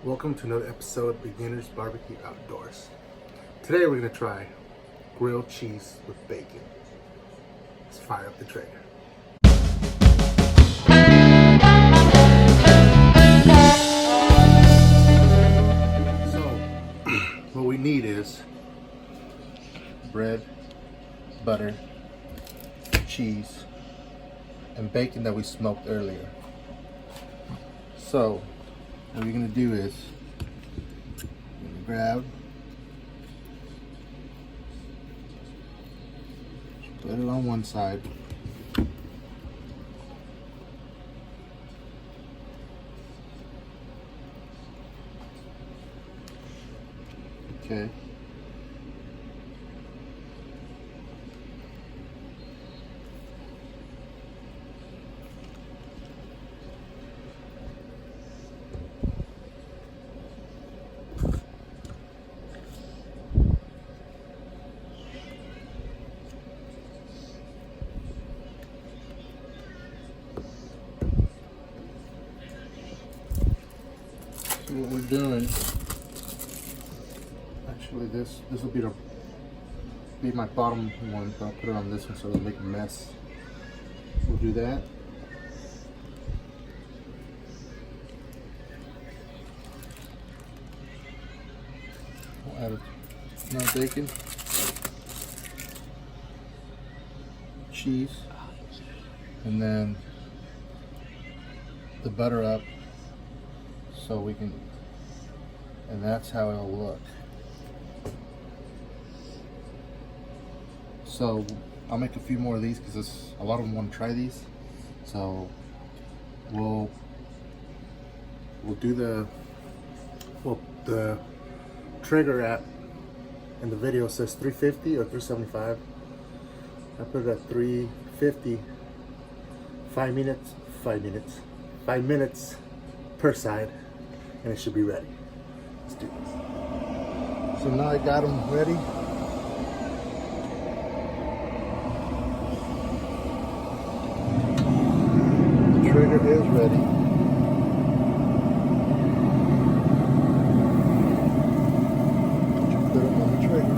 Welcome to another episode of Beginners Barbecue Outdoors. Today we're going to try grilled cheese with bacon. Let's fire up the traeger. So, what we need is bread, butter, cheese, and bacon that we smoked earlier. So, what you're going to do is grab, put it on one side, okay, what we're doing, actually this will be my bottom one, but I'll put it on this one so it'll make a mess. We'll do that. We'll add more bacon, cheese, and then the butter up. So we can, and that's how it'll look. So I'll make a few more of these because a lot of them want to try these. So we'll do the trigger at, in the video says 350 or 375. I put it at 350. 5 minutes per side. And it should be ready. Let's do this. So now I got them ready. The trigger is ready. Put it on the trigger.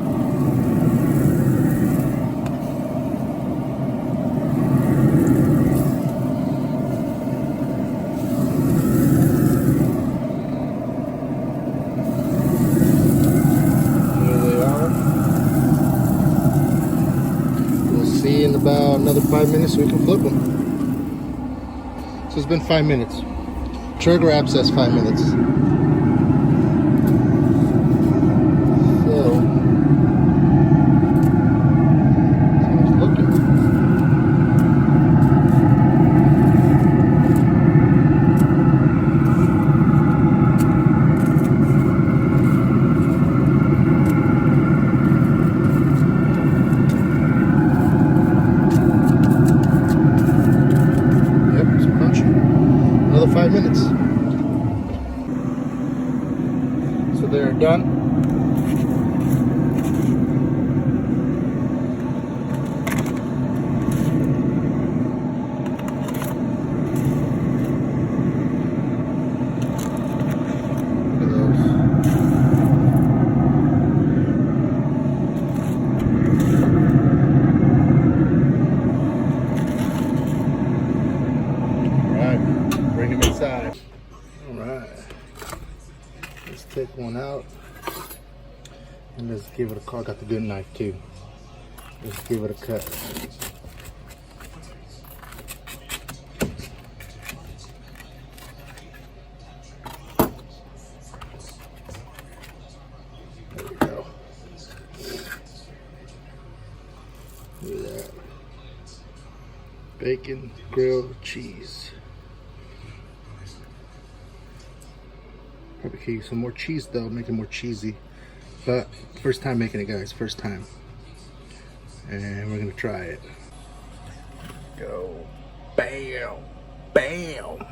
In about another 5 minutes so we can flip them. So it's been 5 minutes. Trigger app says 5 minutes. So it's looking. Another 5 minutes. So they're done. Look at those. Bring them inside. All right, let's take one out and let's give it a cut. I got the good knife too. Let's give it a cut. There we go. Look at that. Bacon, grilled cheese. Barbecue, some more cheese though, make it more cheesy. But first time making it, guys, first time. And we're gonna try it. Go. Bam! Bam!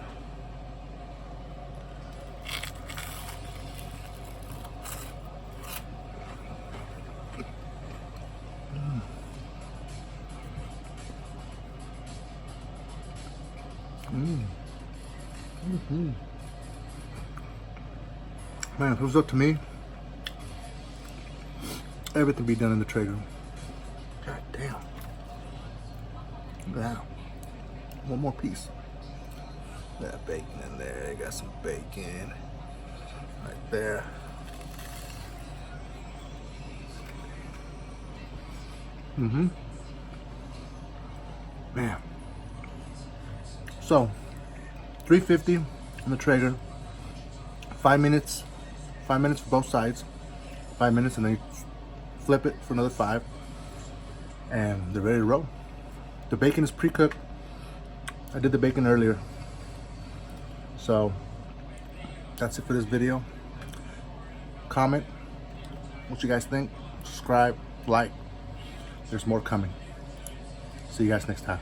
Man, if it was up to me, everything be done in the Traeger. God damn. Wow. One more piece. That bacon in there. Got some bacon right there. Man. So, $3.50 on the Traeger. 5 minutes. 5 minutes for both sides. 5 minutes, and then you flip it for another 5. And they're ready to roll. The bacon is pre-cooked. I did the bacon earlier. So, that's it for this video. Comment what you guys think. Subscribe, like. There's more coming. See you guys next time.